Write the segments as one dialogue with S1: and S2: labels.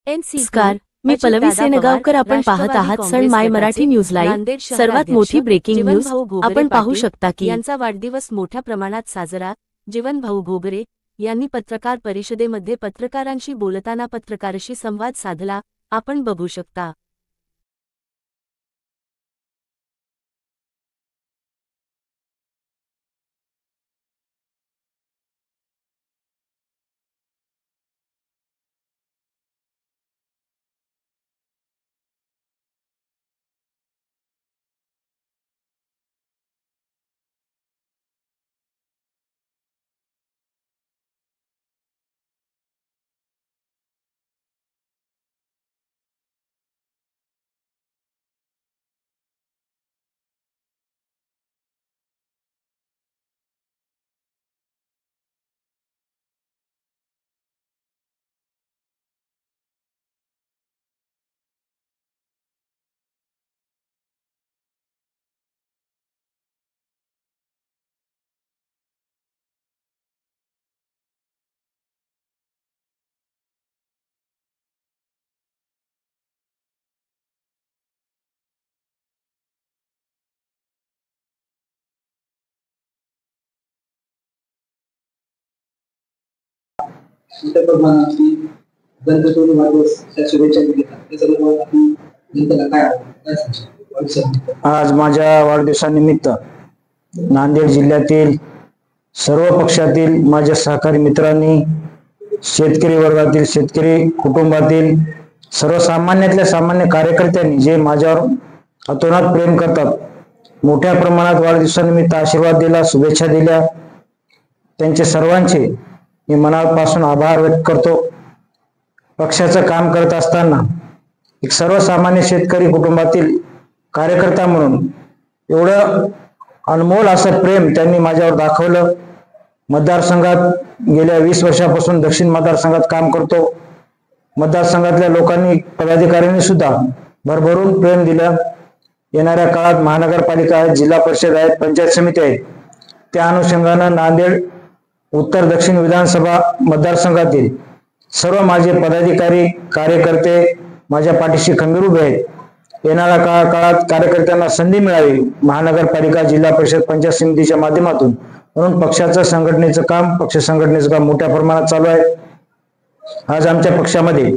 S1: नमस्कार, मी पल्लवी सेनगावकर. आपण पाहत आहात सण माय मराठी न्यूज लाईव्ह. सर्वात मोठी ब्रेकिंग न्यूज आपण पाहू शकता की
S2: यांचा वाढदिवस मोठ्या प्रमाणात साजरा. जीवनभाऊ घोगरे यांनी पत्रकार परिषदेमध्ये पत्रकारांशी बोलताना पत्रकाराशी संवाद साधला. आपण बघू शकता.
S3: आज माझ्या वाढदिवसानिमित्त नांदेड जिल्ह्यातील सर्व पक्षातील माझ्या सहकारी मित्रांनी, शेतकरी वर्गातील, शेतकरी कुटुंबातील, सर्वसामान्यातल्या सामान्य कार्यकर्त्यांनी जे माझ्यावर अतोनात प्रेम करतात, मोठ्या प्रमाणात वाढदिवसानिमित्त आशीर्वाद दिला, शुभेच्छा दिल्या, त्यांचे सर्वांचे मी मनापासून आभार व्यक्त करतो. पक्षाचं काम करत असताना एक सर्वसामान्य शेतकरी कुटुंबातील कार्यकर्ता म्हणून एवढं अनमोल असं प्रेम त्यांनी माझ्यावर दाखवलं. मतदारसंघात गेल्या 20 वर्षापासून दक्षिण मतदारसंघात काम करतो. मतदारसंघातल्या लोकांनी, पदाधिकाऱ्यांनी सुद्धा भरभरून प्रेम दिलं. येणाऱ्या काळात महानगरपालिका आहेत, जिल्हा परिषद आहेत, पंचायत समिती आहेत. त्या अनुषंगानं नांदेड उत्तर दक्षिण विधानसभा मतदारसंघातील सर्व माझे पदाधिकारी, कार्यकर्ते माझ्या पाठीशी खंबीर उभे आहेत. येणाऱ्या काळात कार्यकर्त्यांना संधी मिळावी महानगरपालिका, जिल्हा परिषद, पंचायत समितीच्या माध्यमातून, म्हणून पक्षाचं संघटनेचं काम, पक्ष संघटनेचं काम मोठ्या प्रमाणात चालू आहे. आज आमच्या पक्षामध्ये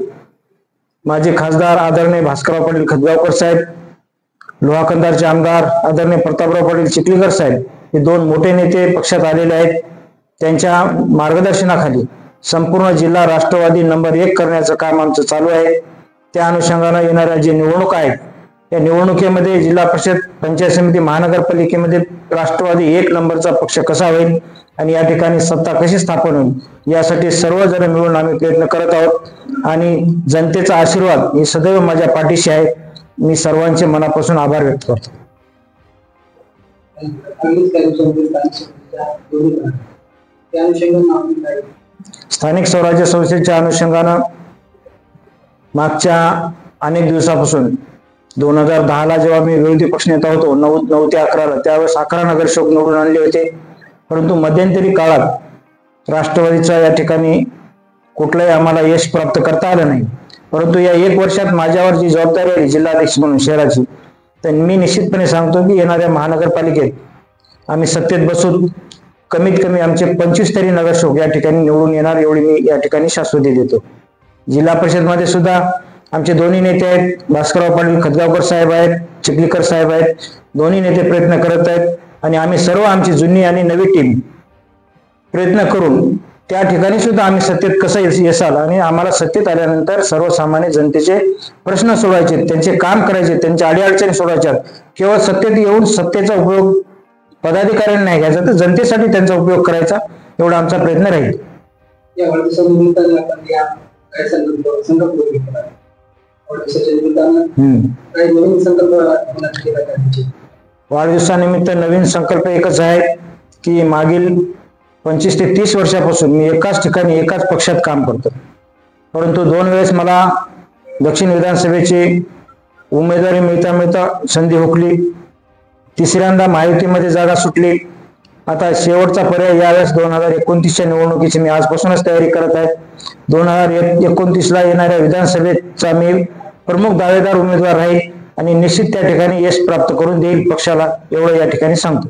S3: माजी खासदार आदरणीय भास्करराव पाटील खतगावकर साहेब, लोहाकंदारचे आमदार आदरणीय प्रतापराव पाटील चिखलीकर साहेब, हे दोन मोठे नेते पक्षात आलेले आहेत. त्यांच्या मार्गदर्शनाखाली संपूर्ण जिल्हा राष्ट्रवादी नंबर 1 करण्याचं काम आमचं चालू आहे. त्या अनुषंगानं येणाऱ्या जे निवडणूक आहेत, या निवडणुकीमध्ये जिल्हा परिषद, पंचायत समिती, महानगरपालिकेमध्ये राष्ट्रवादी 1 नंबरचा पक्ष कसा होईल आणि या ठिकाणी सत्ता कशी स्थापन होईल, यासाठी सर्वजण मिळून आम्ही प्रयत्न करत आहोत. आणि जनतेचा आशीर्वाद ही सदैव माझ्या पाठीशी आहे. मी सर्वांचे मनापासून आभार व्यक्त करतो. स्थानिक स्वराज्य संस्थेच्या अनुषंगानं मागच्या अनेक दिवसापासून 2010ला जेव्हा मी विरोधी पक्षनेता होतो, 9 ते 11ला, त्यावेळेस 11 नगरसेवक निवडून आणले होते. परंतु मध्यंतरी काळात राष्ट्रवादीचा या ठिकाणी कुठलंही आम्हाला यश प्राप्त करता आलं नाही. परंतु या 1 वर्षात माझ्यावर जी जबाबदारी आली जिल्हाध्यक्ष म्हणून शहराची, तर मी निश्चितपणे सांगतो की येणाऱ्या महानगरपालिकेत आम्ही सत्तेत बसून कमीत कमी आमचे 25 तरी नगरसेवक या ठिकाणी निवडून येणार, एवढी मी या ठिकाणी शाश्वती देतो. जिल्हा परिषदमध्ये सुद्धा आमचे दोन्ही नेते आहेत, भास्करराव पाटील खतगावकर साहेब आहेत, चिखलीकर साहेब आहेत. दोन्ही नेते प्रयत्न करत आहेत आणि आम्ही सर्व आमची जुनी आणि नवी टीम प्रयत्न करून त्या ठिकाणी सुद्धा आम्ही सत्तेत कसं यशाल आणि आम्हाला सत्तेत आल्यानंतर सर्वसामान्य जनतेचे प्रश्न सोडवायचे, त्यांचे काम करायचे, त्यांच्या अडीअडचणी सोडवायच्या. केवळ सत्तेत येऊन सत्तेचा उपयोग पदाधिकाऱ्यांनी नाही घ्यायचा, तर जनतेसाठी त्यांचा उपयोग करायचा, एवढा आमचा प्रयत्न राहील. वाढदिवसानिमित्त नवीन संकल्प एकच आहे की मागील 25 ते 30 वर्षापासून मी एकाच ठिकाणी एकाच पक्षात काम करतो. परंतु 2 वेळेस मला दक्षिण विधानसभेची उमेदवारी मिळता संधी हुकली. तिसऱ्यांदा महायुतीमध्ये जागा सुटली. आता शेवटचा पर्याय यावेळेस 2029च्या निवडणुकीची मी आजपासूनच तयारी करत आहे. 2029ला येणाऱ्या विधानसभेचा मी प्रमुख दावेदार उमेदवार राहील आणि निश्चित त्या ठिकाणी यश प्राप्त करून देईल पक्षाला, एवढं या ठिकाणी सांगतो.